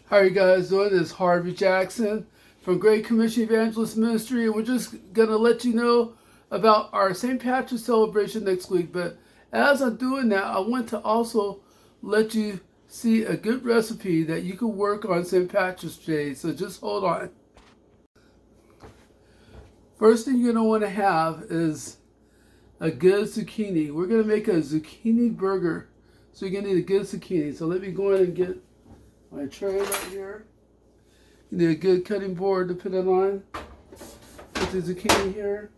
How are you guys doing? This is Harvey Jackson from Great Commission Evangelist Ministry, and we're just going to let you know about our St. Patrick's celebration next week. But as I'm doing that, I want to also let you see a good recipe that you can work on St. Patrick's Day. So just hold on. First thing you're going to want to have is a good zucchini. We're going to make a zucchini burger. So you're going to need a good zucchini. So let me go ahead and get my tray right here. You need a good cutting board to put it on. Put the zucchini here.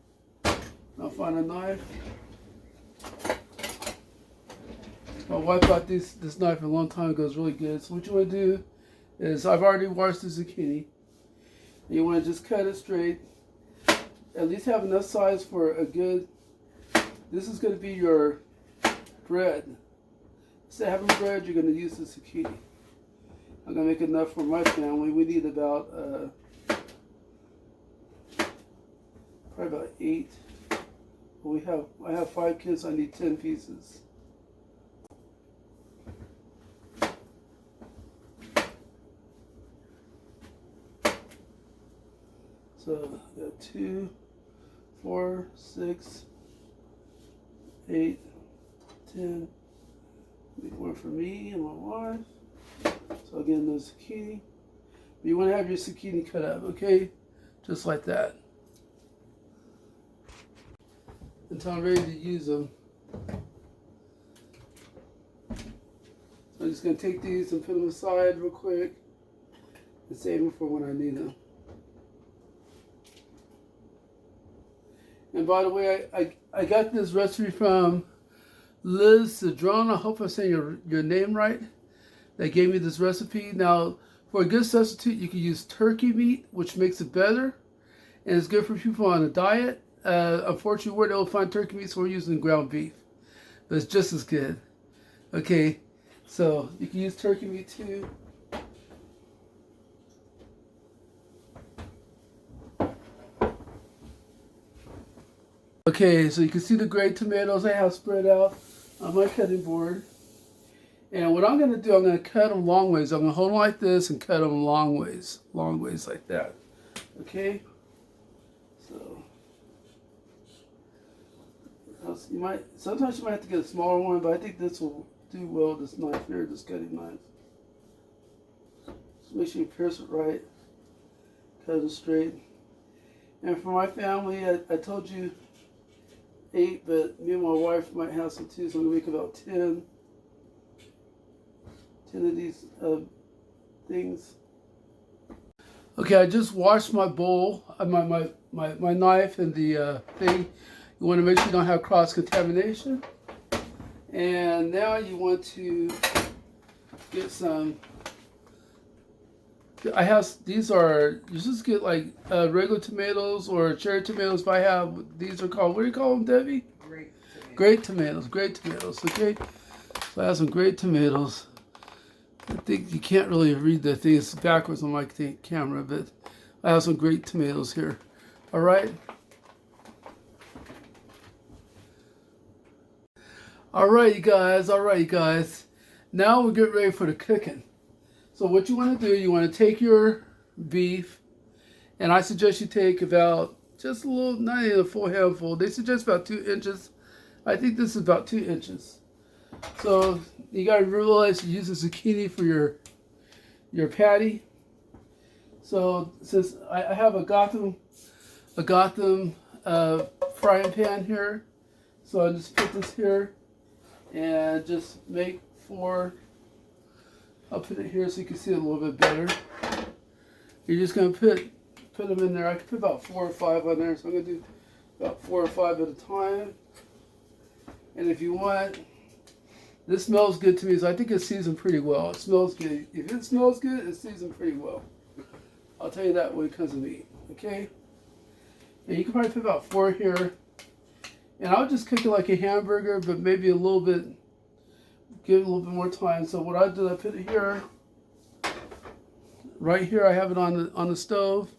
I'll find a knife. My wife got this knife a long time ago. It's really good. So what you want to do is, I've already washed the zucchini. You want to just cut it straight. At least have enough size for a good, this is going to be your bread. Instead of having bread, you're going to use the zucchini. I'm going to make enough for my family. We need about, probably about 8. I have 5 kids, I need 10 pieces. So, I got 2, 4, 6, 8, 10. Make one for me and my wife. So again, the zucchini. But you want to have your zucchini cut up, okay? Just like that. Until I'm ready to use them. So I'm just going to take these and put them aside real quick and save them for when I need them. And by the way, I got this recipe from Liz Cedron. I hope I'm saying your name right. They gave me this recipe. Now, for a good substitute, you can use turkey meat, which makes it better. And it's good for people on a diet. Unfortunately, we're able to find turkey meat, so we're using ground beef. But it's just as good. Okay, so you can use turkey meat too. Okay, so you can see the great tomatoes I have spread out on my cutting board. And what I'm going to do, I'm going to cut them long ways. I'm going to hold them like this and cut them long ways like that. Okay? So, sometimes you might have to get a smaller one, but I think this will do well, this knife here, this cutting knife. Just make sure you pierce it right. Cut it straight. And for my family, I told you 8, but me and my wife might have some too, so I'm going to make about 10 of these things. Okay, I just washed my bowl, my knife and the thing. You want to make sure you don't have cross-contamination. And now you want to get some, these are, you just get like regular tomatoes or cherry tomatoes. If I have, these are called, what do you call them, Debbie? Great tomatoes, okay? So I have some great tomatoes. I think you can't really read the thing. It's backwards on my camera, but I have some great tomatoes here. All right. All right, you guys. Now we're getting ready for the cooking. So what you want to do, you want to take your beef, and I suggest you take about just a little, not even a full handful. They suggest about 2 inches. I think this is about 2 inches. So you got to realize you use the zucchini for your patty. So since I have a Gotham frying pan here, so I just put this here and just make 4. I'll put it here so you can see it a little bit better. You're just going to put them in there. I can put about 4 or 5 on there, so I'm going to do about 4 or 5 at a time. And if you want, this smells good to me, so I think it's seasoned pretty well. It smells good. If it smells good, it's seasoned pretty well. I'll tell you that when it comes to meat, okay? And you can probably put about 4 here. And I'll just cook it like a hamburger, but maybe a little bit, give it a little bit more time. So what I do, I put it here. Right here, I have it on the stove.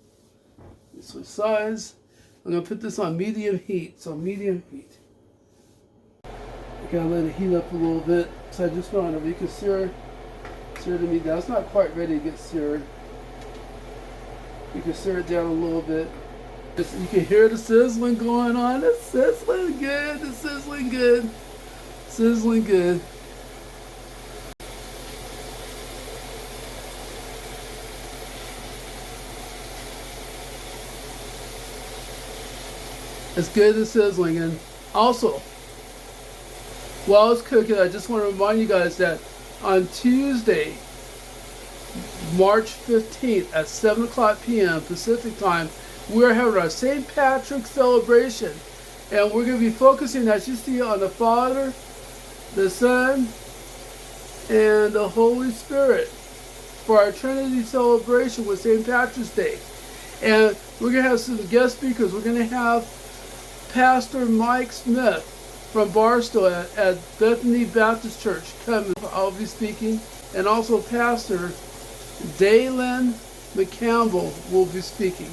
Switch sides. I'm going to put this on medium heat, so medium heat. I gotta let it heat up a little bit. So I just put on it. You can stir Sear the meat down. It's not quite ready to get seared. You can sear it down a little bit. You can hear the sizzling going on. It's sizzling good. It's sizzling good. Sizzling good. It's good and sizzling. And also, while it's cooking, I just want to remind you guys that on Tuesday, March 15th at 7 o'clock p.m. Pacific time, we're having our St. Patrick's celebration. And we're going to be focusing, as you see, on the Father, the Son, and the Holy Spirit for our Trinity celebration with St. Patrick's Day. And we're going to have some guest speakers. We're going to have Pastor Mike Smith from Barstow at Bethany Baptist Church coming. I'll be speaking. And also Pastor Dalen McCampbell will be speaking.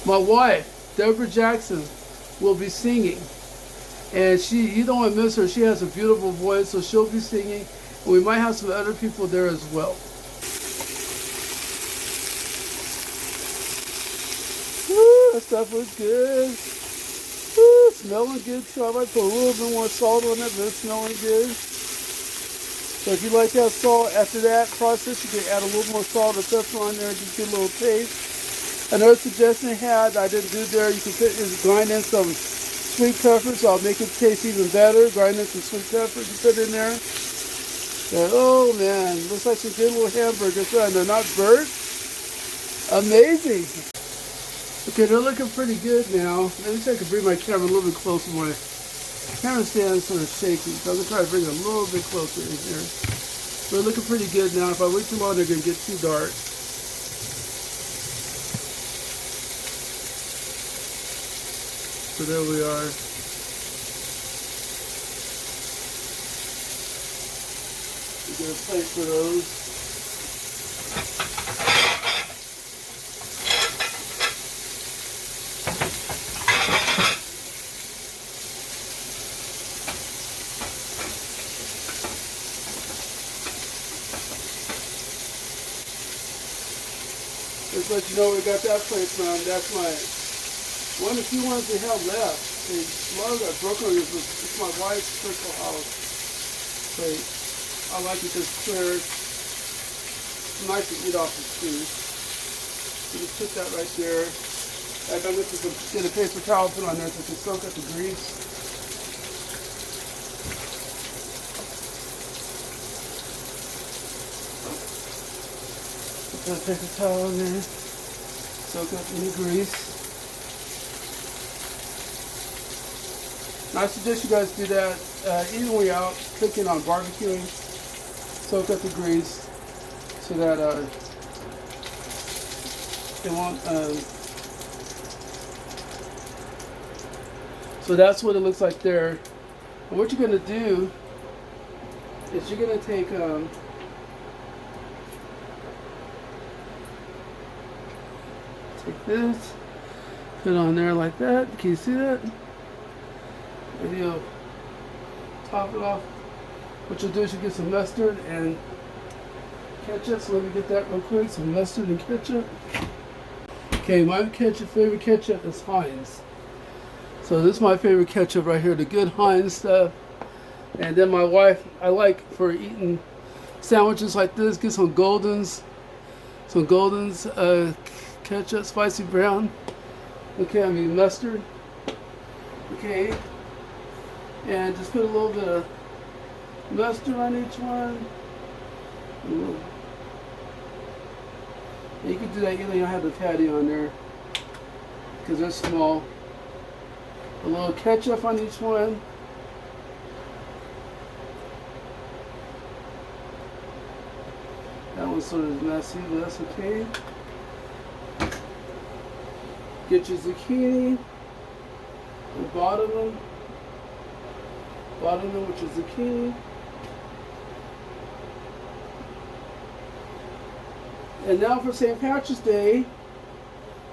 My wife, Deborah Jackson, will be singing. And you don't want to miss her. She has a beautiful voice, so she'll be singing. And we might have some other people there as well. Woo, that stuff looks good. Woo, smelling good too. I might put a little bit more salt on it, but it's smelling good. So if you like that salt, after that process, you can add a little more salt or pepper on there, just get a little taste. Another suggestion I had, I didn't do there, you can grind in some sweet peppers. I'll make it taste even better. Grind in some sweet peppers and put in there. And, oh man, looks like some good little hamburgers. And they're not burnt. Amazing. Okay, they're looking pretty good now. Maybe I can bring my camera a little bit closer. My camera stand is sort of shaky, so I'm going to try to bring it a little bit closer in here. They're looking pretty good now. If I wait too long, they're going to get too dark. So there we are. We get a plate for those. Just let you know we got that plate from. That's my one of the few ones we have left. A lot of that broken it's my wife's Crystal House plate. I like it just clear. It's nice to eat off the food. So just put that right there. I'm going to get a paper towel put on there so it can soak up the grease. Put a paper towel in there. Soak up any grease. I suggest you guys do that even when you're out cooking on barbecuing. Soak up the grease so that it won't. So that's what it looks like there. And what you're going to do is you're going to take this, put it on there like that. Can you see that? And you'll top it off. What you'll do is you get some mustard and ketchup. So let me get that real quick. Some mustard and ketchup. Okay, my favorite ketchup is Heinz. So this is my favorite ketchup right here, the good Heinz stuff. And then my wife, I like for eating sandwiches like this, get some Golden's ketchup, spicy brown. Okay, I mean mustard. Okay. And just put a little bit of mustard on each one. And you can do that, you don't have the patty on there because they're small. A little ketchup on each one. That one's sort of messy, but that's okay. Get your zucchini and bottom them with your zucchini. And now for St. Patrick's Day.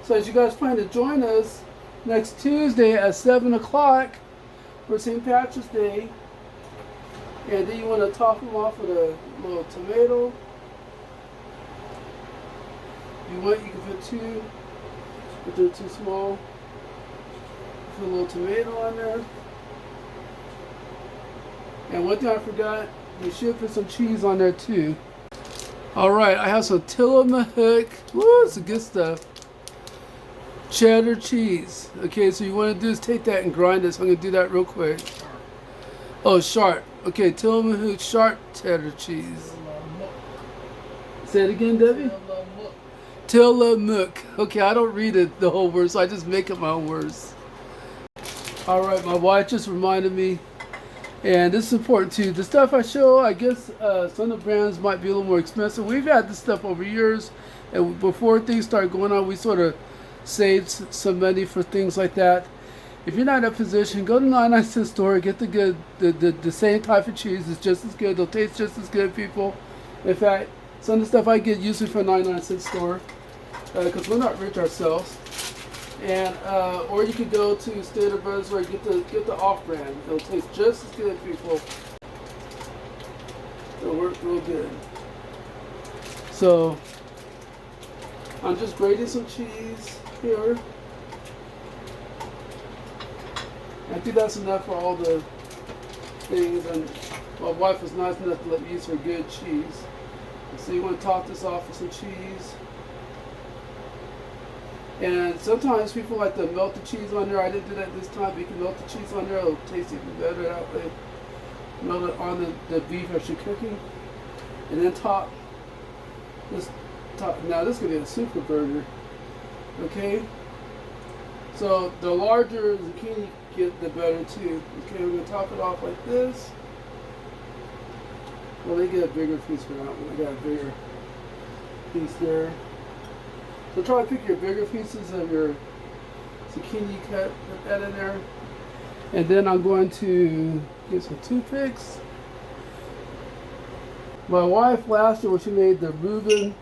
So as you guys plan to join us next Tuesday at 7 o'clock for St. Patrick's Day, And then you want to top them off with a little tomato. You can fit 2, but they're too small. Put a little tomato on there. And one thing I forgot, you should put some cheese on there too. Alright, I have some Tillamook. Woo, it's the good stuff. Cheddar cheese. Okay, so you want to do is take that and grind it. So I'm going to do that real quick. Oh, sharp. Okay, Tillamook sharp cheddar cheese. Say it again, Debbie? Tillamook. Okay, I don't read it the whole word, so I just make up my own words. Alright, my wife just reminded me, and this is important too. The stuff I show, I guess some of the brands might be a little more expensive. We've had this stuff over years, and before things started going on, we sort of saved some money for things like that. If you're not in a position, go to the 99-cent store, get the good, the same type of cheese. It's just as good. They'll taste just as good, people. In fact, some of the stuff I get usually from a 99-cent store, because we're not rich ourselves. And or you could go to Stater Brothers or get the off-brand. It'll taste just as good, people. It'll work real good. So I'm just grating some cheese here. I think that's enough for all the things, and my wife was nice enough to let me use her good cheese. So you want to top this off with some cheese. And sometimes people like to melt the cheese on there. I didn't do that this time, but you can melt the cheese on there. It'll taste even better that way. Melt it on the beef as you're cooking. And then top this. Now this is going to be a super burger. Okay? So the larger zucchini you get, the better too. Okay, we're going to top it off like this. Well, they get a bigger piece for that one. I got a bigger piece there. So try to pick your bigger pieces of your zucchini cut, put that in there. And then I'm going to get some toothpicks. My wife last year, when she made the Reuben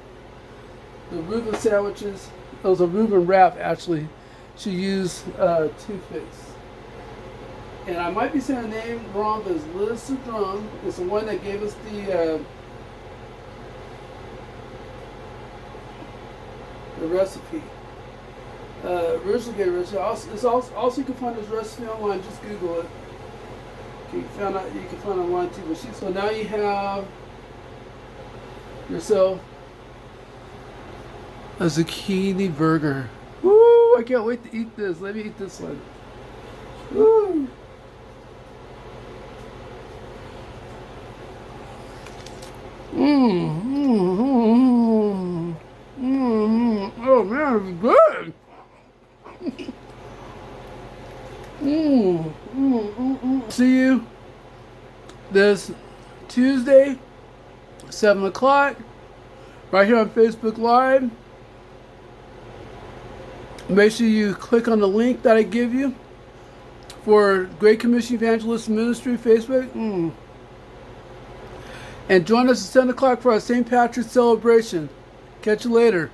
sandwiches, it was a Reuben wrap actually, she used toothpicks. And I might be saying the name wrong, but it's Liz Cedron. It's the one that gave us the recipe. Originally gave a recipe. Also you can find this recipe online. Just Google it. You can find it online too. So now you have yourself a zucchini burger. Woo! I can't wait to eat this. Let me eat this one. Woo! Oh man, it's good. See you this Tuesday, 7 o'clock, right here on Facebook Live. Make sure you click on the link that I give you for Great Commission Evangelist Ministry, Facebook. And join us at 7 o'clock for our St. Patrick's celebration. Catch you later.